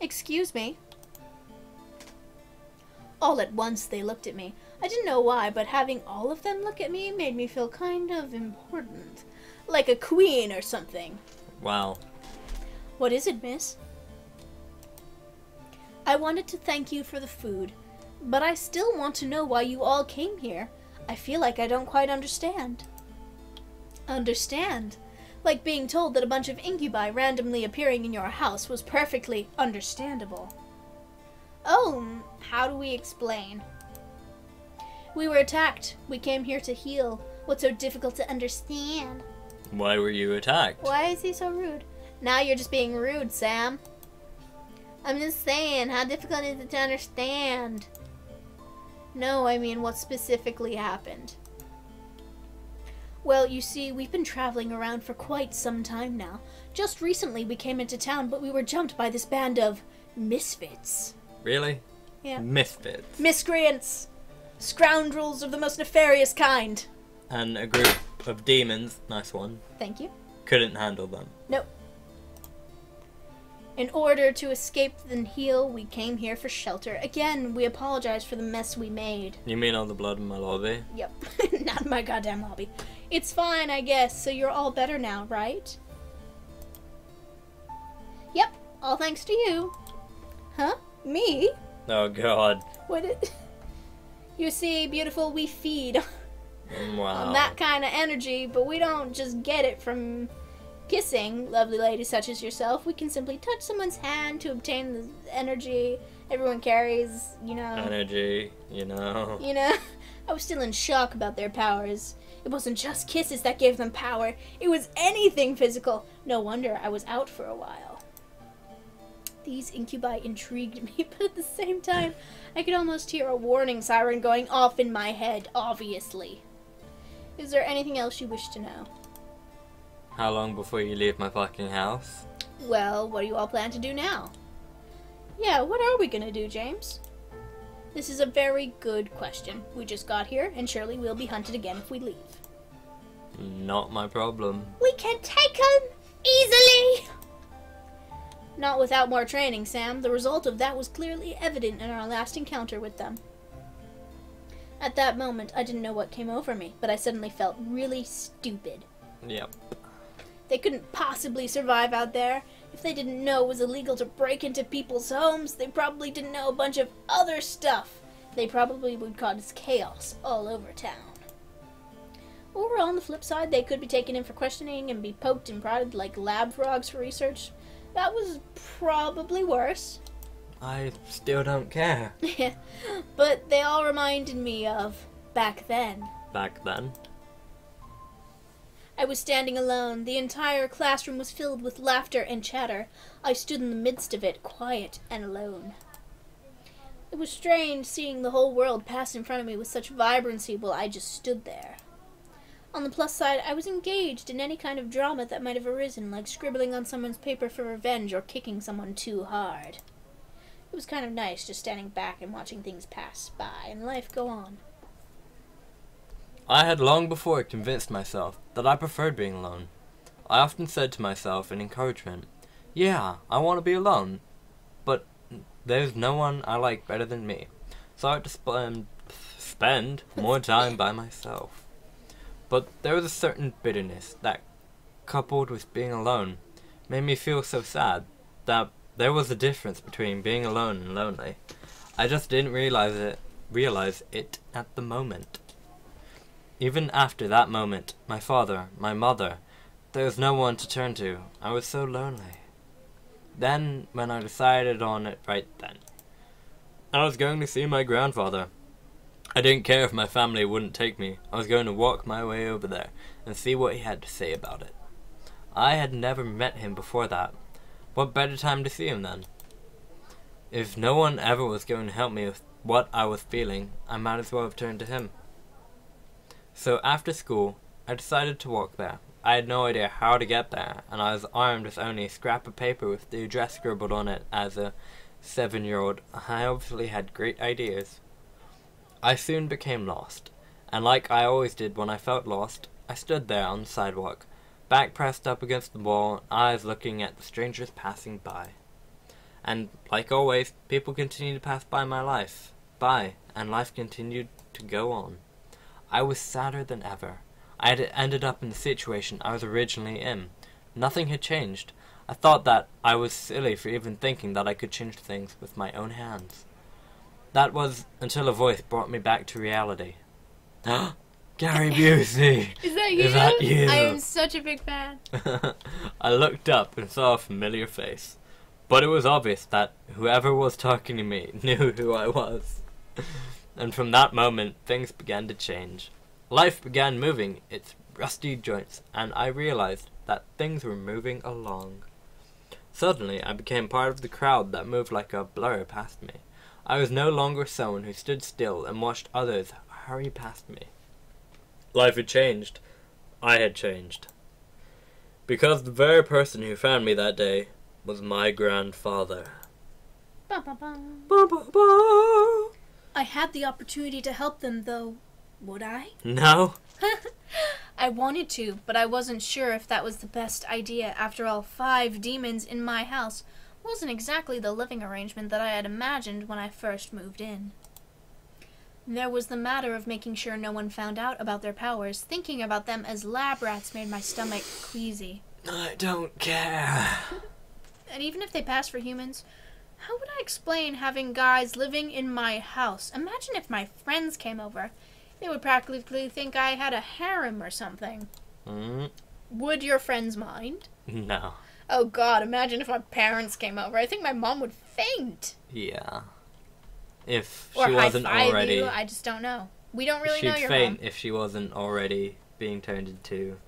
Excuse me. All at once they looked at me. I didn't know why, but having all of them look at me made me feel kind of important. Like a queen or something. Wow. What is it, miss? I wanted to thank you for the food, but I still want to know why you all came here. I feel like I don't quite understand. Understand? Like being told that a bunch of incubi randomly appearing in your house was perfectly understandable. Oh, how do we explain? We were attacked. We came here to heal. What's so difficult to understand? Why were you attacked? Why is he so rude? Now you're just being rude, Sam. I'm just saying, how difficult is it to understand? No, I mean what specifically happened. Well, you see, we've been traveling around for quite some time now. Just recently we came into town, but we were jumped by this band of misfits. Really? Yeah. Misfits. Miscreants. Scoundrels of the most nefarious kind. And a group of demons, nice one, Thank you. couldn't handle them. Nope. In order to escape and heal, we came here for shelter. Again, we apologize for the mess we made. You mean all the blood in my lobby? Yep. Not in my goddamn lobby. It's fine, I guess, so you're all better now, right? Yep, all thanks to you. Huh? Me? Oh god. What it... You see, beautiful, we feed Wow. on that kind of energy, but we don't just get it from kissing lovely ladies such as yourself. We can simply touch someone's hand to obtain the energy everyone carries, you know. Energy, you know. You know? I was still in shock about their powers. It wasn't just kisses that gave them power. It was anything physical. No wonder I was out for a while. These incubi intrigued me, but at the same time, I could almost hear a warning siren going off in my head, obviously. Is there anything else you wish to know? How long before you leave my fucking house? Well, what do you all plan to do now? Yeah, what are we gonna do, James? This is a very good question. We just got here, and surely we'll be hunted again if we leave. Not my problem. We can take them easily! Not without more training, Sam. The result of that was clearly evident in our last encounter with them. At that moment, I didn't know what came over me, but I suddenly felt really stupid. Yep. They couldn't possibly survive out there. If they didn't know it was illegal to break into people's homes, they probably didn't know a bunch of other stuff. They probably would cause chaos all over town. Or on the flip side, they could be taken in for questioning and be poked and prodded like lab frogs for research. That was probably worse. I still don't care. But they all reminded me of back then. Back then? I was standing alone. The entire classroom was filled with laughter and chatter. I stood in the midst of it, quiet and alone. It was strange seeing the whole world pass in front of me with such vibrancy while I just stood there. On the plus side, I was engaged in any kind of drama that might have arisen, like scribbling on someone's paper for revenge or kicking someone too hard. It was kind of nice just standing back and watching things pass by and life go on. I had long before convinced myself that I preferred being alone. I often said to myself in encouragement, yeah, I want to be alone, but there's no one I like better than me, so I had to spend more time by myself. But there was a certain bitterness that, coupled with being alone, made me feel so sad that there was a difference between being alone and lonely. I just didn't realize it at the moment. Even after that moment, my father, my mother, there was no one to turn to. I was so lonely. Then, when I decided on it right then, I was going to see my grandfather. I didn't care if my family wouldn't take me. I was going to walk my way over there and see what he had to say about it. I had never met him before that. What better time to see him then? If no one ever was going to help me with what I was feeling, I might as well have turned to him. So after school, I decided to walk there. I had no idea how to get there, and I was armed with only a scrap of paper with the address scribbled on it. As a 7-year-old, I obviously had great ideas. I soon became lost, and like I always did when I felt lost, I stood there on the sidewalk, back pressed up against the wall, eyes looking at the strangers passing by. And, like always, people continued to pass by my life. And life continued to go on. I was sadder than ever. I had ended up in the situation I was originally in. Nothing had changed. I thought that I was silly for even thinking that I could change things with my own hands. That was until a voice brought me back to reality. Gary Busey! Is that you? Is that you? I am such a big fan. I looked up and saw a familiar face. But it was obvious that whoever was talking to me knew who I was. And from that moment, things began to change. Life began moving its rusty joints, and I realized that things were moving along. Suddenly, I became part of the crowd that moved like a blur past me. I was no longer someone who stood still and watched others hurry past me. Life had changed. I had changed. Because the very person who found me that day was my grandfather. Ba, ba, ba. Ba, ba, ba. I had the opportunity to help them, though. Would I? No. I wanted to, but I wasn't sure if that was the best idea. After all, 5 demons in my house wasn't exactly the living arrangement that I had imagined when I first moved in. There was the matter of making sure no one found out about their powers. Thinking about them as lab rats made my stomach queasy. I don't care. And even if they passed for humans, how would I explain having guys living in my house? Imagine if my friends came over. They would practically think I had a harem or something. Would your friends mind? No. Oh God, imagine if my parents came over. I think my mom would faint. Yeah. If Or she wasn't high-five already... you. I just don't know. We don't really know She'd your faint mom. if she wasn't already being turned into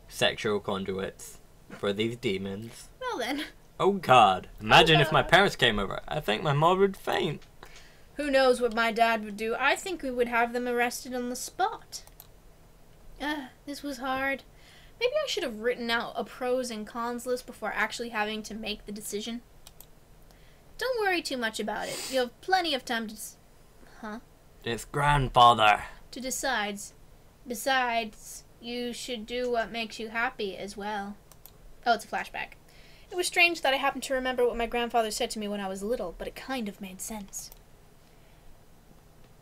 sexual conduits for these demons. Well then, Oh God. Imagine if my parents came over. I think my mom would faint. who knows what my dad would do. I think we would have them arrested on the spot. This was hard. Maybe I should have written out a pros and cons list before actually having to make the decision. Don't worry too much about it. You have plenty of time to... It's grandfather. To decide. Besides, you should do what makes you happy as well. Oh, it's a flashback. It was strange that I happened to remember what my grandfather said to me when I was little, but it kind of made sense.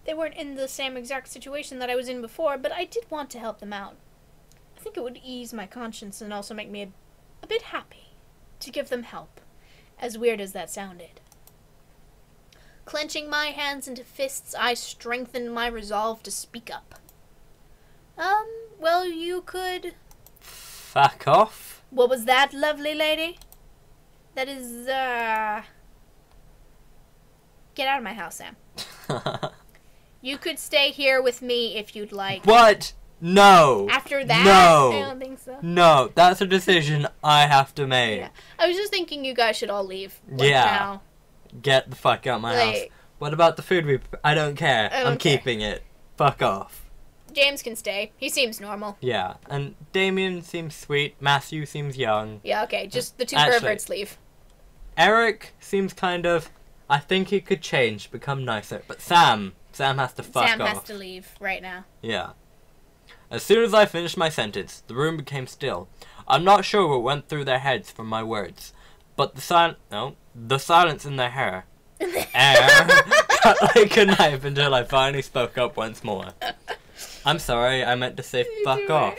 They weren't in the same exact situation that I was in before, but I did want to help them out. I think it would ease my conscience and also make me a bit happy to give them help, as weird as that sounded. Clenching my hands into fists, I strengthened my resolve to speak up. Well, you could... Fuck off. What was that, lovely lady? That is, Get out of my house, Sam. You could stay here with me if you'd like. What? No. After that? No. I don't think so. No, that's a decision I have to make. Yeah. I was just thinking you guys should all leave. Yeah. Now. Get the fuck out of my house. What about the food I don't care. I'm keeping it. Fuck off. James can stay. He seems normal. Yeah, and Damien seems sweet. Matthew seems young. Yeah, okay. Just the two Actually, perverts leave. Eric seems kind of... I think he could change, become nicer. But Sam has to fuck off. Sam has to leave right now. Yeah. As soon as I finished my sentence, the room became still. I'm not sure what went through their heads from my words, but the silence in their hair cut like a knife until I finally spoke up once more. I'm sorry, I meant to say fuck off.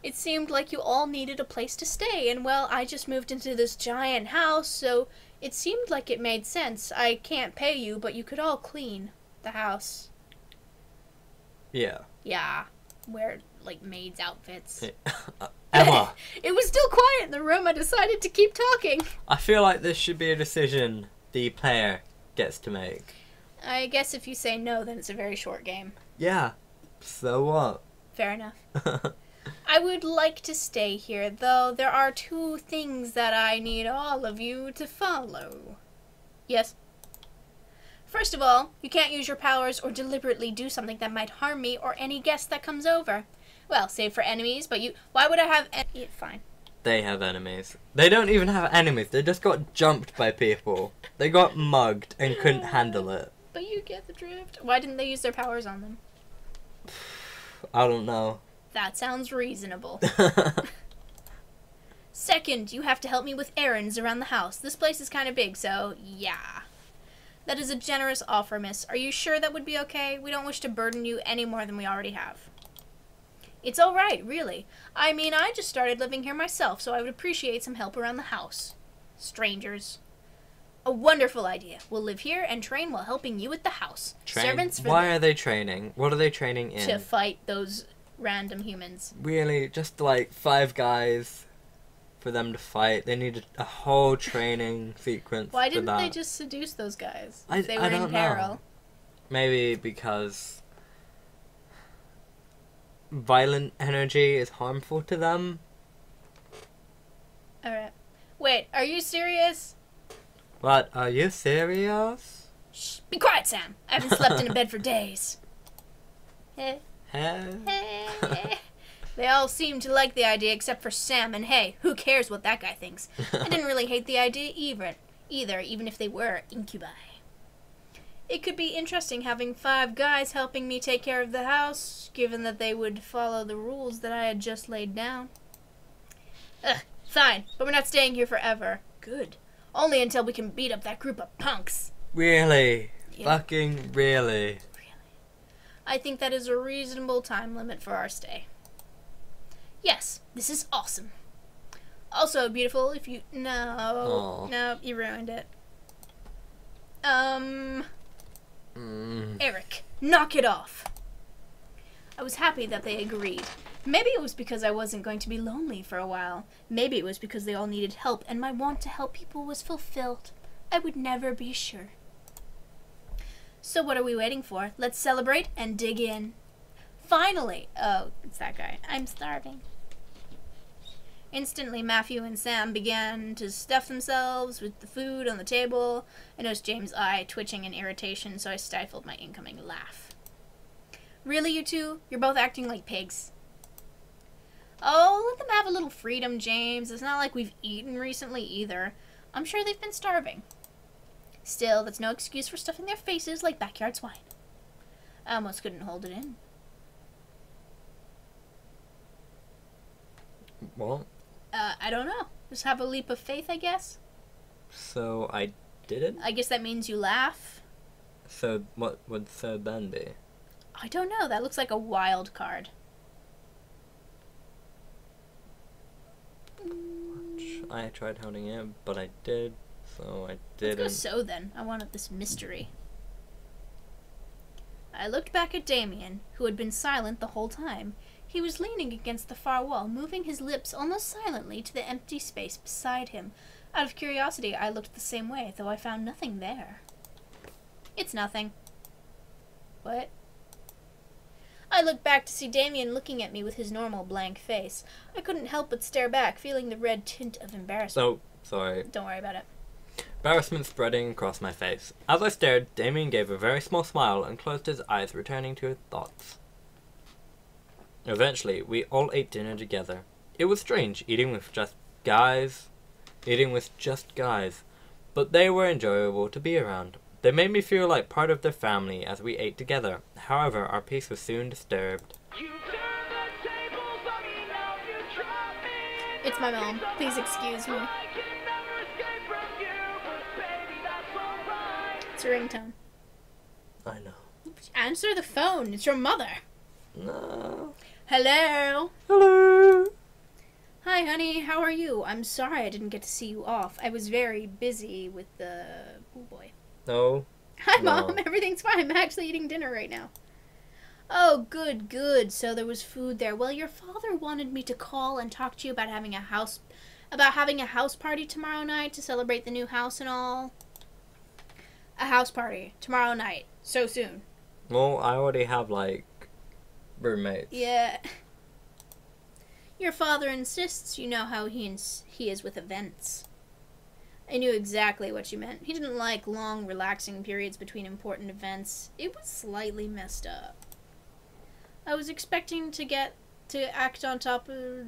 It seemed like you all needed a place to stay, and well, I just moved into this giant house, so it seemed like it made sense. I can't pay you, but you could all clean the house. Yeah. Yeah. Wear, like, maids' outfits. Emma. It was still quiet in the room. I decided to keep talking. I feel like this should be a decision the player gets to make. I guess if you say no, then it's a very short game. Yeah. So what? Fair enough. I would like to stay here, though there are 2 things that I need all of you to follow. Yes? First of all, you can't use your powers or deliberately do something that might harm me or any guest that comes over. Well, save for enemies, but why would I have fine. They have enemies. They don't even have enemies. They just got jumped by people. They got mugged and couldn't handle it. But you get the drift. Why didn't they use their powers on them? I don't know. That sounds reasonable. Second, you have to help me with errands around the house. This place is kind of big, so yeah. That is a generous offer, miss. Are you sure that would be okay? We don't wish to burden you any more than we already have. It's all right, really. I mean, I just started living here myself, so I would appreciate some help around the house. Strangers. A wonderful idea. We'll live here and train while helping you at the house. Servants for Why are they training? What are they training in? to fight those random humans. Really? Just like 5 guys for them to fight? They needed a whole training sequence Why for didn't that. they just seduce those guys? I If they were don't in peril. know. Maybe because violent energy is harmful to them? Alright. Wait, are you serious? What? Are you serious? Shh, be quiet, Sam. I haven't slept in a bed for days. Eh, Huh? eh. They all seem to like the idea except for Sam, and hey, who cares what that guy thinks? I didn't really hate the idea either, even if they were incubi. It could be interesting having 5 guys helping me take care of the house, given that they would follow the rules that I had just laid down. Ugh, fine, but we're not staying here forever. Good. Only until we can beat up that group of punks. Really? Yeah. Fucking really? I think that is a reasonable time limit for our stay. Yes, this is awesome. Also beautiful if you... No. Aw. No, you ruined it. Eric, knock it off. I was happy that they agreed. Maybe it was because I wasn't going to be lonely for a while. Maybe it was because they all needed help and my want to help people was fulfilled. I would never be sure. So what are we waiting for? Let's celebrate and dig in. Finally! Oh, it's that guy. I'm starving. Instantly, Matthew and Sam began to stuff themselves with the food on the table. I noticed James' eye twitching in irritation, so I stifled my incoming laugh. Really, you two? You're both acting like pigs. Oh, let them have a little freedom, James. It's not like we've eaten recently either. I'm sure they've been starving. Still, that's no excuse for stuffing their faces like backyard swine. I almost couldn't hold it in. Well, I don't know. Just have a leap of faith, I guess. so I didn't? I guess that means you laugh. So what would so then be? I don't know. That looks like a wild card. I tried holding it, but I did, so I Let's didn't. go so then. I wanted this mystery. I looked back at Damien, who had been silent the whole time. He was leaning against the far wall, moving his lips almost silently to the empty space beside him. Out of curiosity, I looked the same way, though I found nothing there. It's nothing. What? I looked back to see Damien looking at me with his normal blank face. I couldn't help but stare back, feeling the red tint of embarrassment. So, sorry. Don't worry about it. Embarrassment spreading across my face. As I stared, Damien gave a very small smile and closed his eyes, returning to his thoughts. Eventually, we all ate dinner together. It was strange, eating with just guys, but they were enjoyable to be around. They made me feel like part of their family as we ate together. However, our peace was soon disturbed. It's my mom. Please excuse me. It's a ringtone. I know. Answer the phone. It's your mother. No. Hello. Hello. Hi, honey. How are you? I'm sorry I didn't get to see you off. I was very busy with the pool boy. No. Hi, No. Mom. Everything's fine. I'm actually eating dinner right now. Oh, good, good. So there was food there. Well, your father wanted me to call and talk to you about having a house party tomorrow night to celebrate the new house and all. A house party tomorrow night. So soon. Well, I already have, roommates. Yeah. Your father insists you know how he is with events. I knew exactly what you meant. He didn't like long, relaxing periods between important events. It was slightly messed up. I was expecting to get to act on top of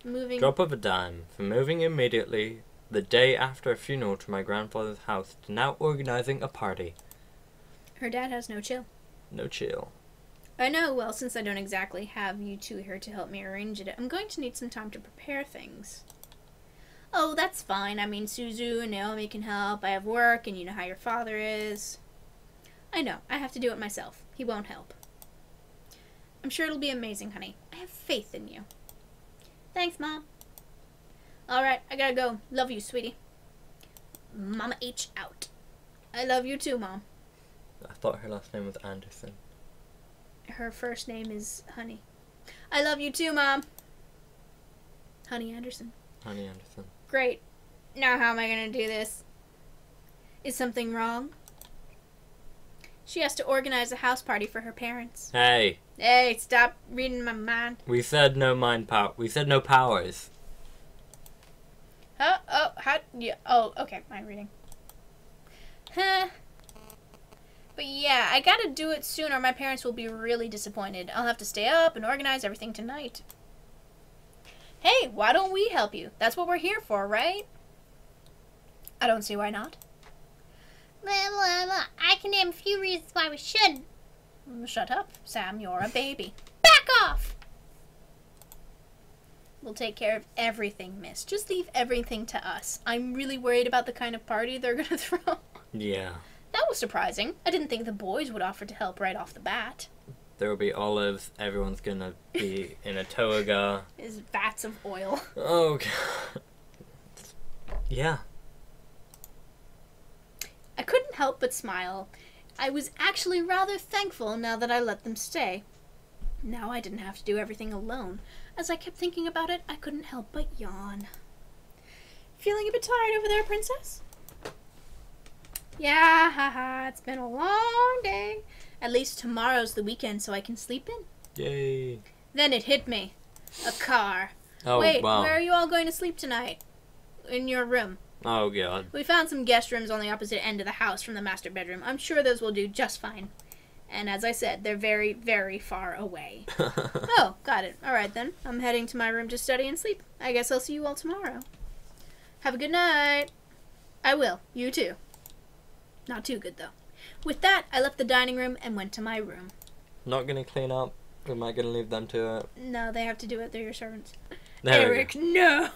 moving... Drop of a dime. From moving immediately the day after a funeral to my grandfather's house to now organizing a party. Her dad has no chill. No chill. I know, well, since I don't exactly have you two here to help me arrange it, I'm going to need some time to prepare things. Oh, that's fine. I mean, Suzu and Naomi can help. I have work, and you know how your father is. I know. I have to do it myself. He won't help. I'm sure it'll be amazing, honey. I have faith in you. Thanks, Mom. Alright, I gotta go. Love you, sweetie. Mama H out. I love you too, Mom. I thought her last name was Anderson. Her first name is Honey. I love you too, Mom. Honey Anderson. Honey Anderson. Great. Now how am I gonna do this? Is something wrong? She has to organize a house party for her parents. Hey. Hey, stop reading my mind. We said no mind power. We said no powers. Huh? Oh, how? Yeah. Oh, okay. Mind reading. Huh. But yeah, I gotta do it soon or my parents will be really disappointed. I'll have to stay up and organize everything tonight. Hey, why don't we help you? That's what we're here for, right? I don't see why not. Blah, blah, blah. I can name a few reasons why we should. Shut up, Sam. You're a baby. Back off! We'll take care of everything, miss. Just leave everything to us. I'm really worried about the kind of party they're gonna throw. Yeah. That was surprising. I didn't think the boys would offer to help right off the bat. There will be olives. Everyone's gonna be in a toga. Is vats of oil. Oh, God. Yeah. I couldn't help but smile. I was actually rather thankful now that I let them stay. Now I didn't have to do everything alone. As I kept thinking about it, I couldn't help but yawn. Feeling a bit tired over there, Princess? Yeah, haha, it's been a long day. At least tomorrow's the weekend so I can sleep in. Yay. Then it hit me. A car. Oh, Wait, wow. where are you all going to sleep tonight? In your room. Oh, God. We found some guest rooms on the opposite end of the house from the master bedroom. I'm sure those will do just fine. And as I said, they're very, very far away. Oh, got it. Alright then. I'm heading to my room to study and sleep. I guess I'll see you all tomorrow. Have a good night. I will. You too. Not too good, though. With that, I left the dining room and went to my room. Not gonna clean up? Or am I gonna leave them to it? No, they have to do it. They're your servants. There we Eric, no.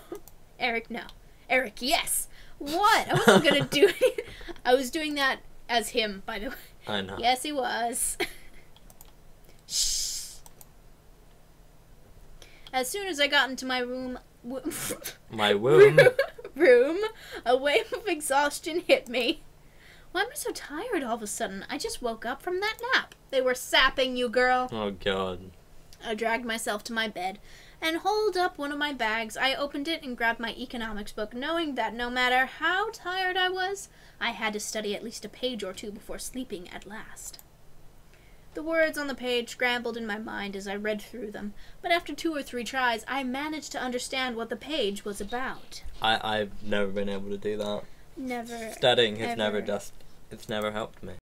Eric, no. Eric, yes. What? I wasn't gonna do it. I was doing that as him, by the way. I know. Yes, he was. Shh. As soon as I got into my room, My womb. room, a wave of exhaustion hit me. Why am I so tired all of a sudden? I just woke up from that nap. They were sapping you, girl. Oh, God. I dragged myself to my bed and hauled up one of my bags. I opened it and grabbed my economics book, knowing that no matter how tired I was, I had to study at least a page or two before sleeping at last. The words on the page scrambled in my mind as I read through them, but after 2 or 3 tries, I managed to understand what the page was about. I've never been able to do that. Never. Studying has ever. it's never helped me.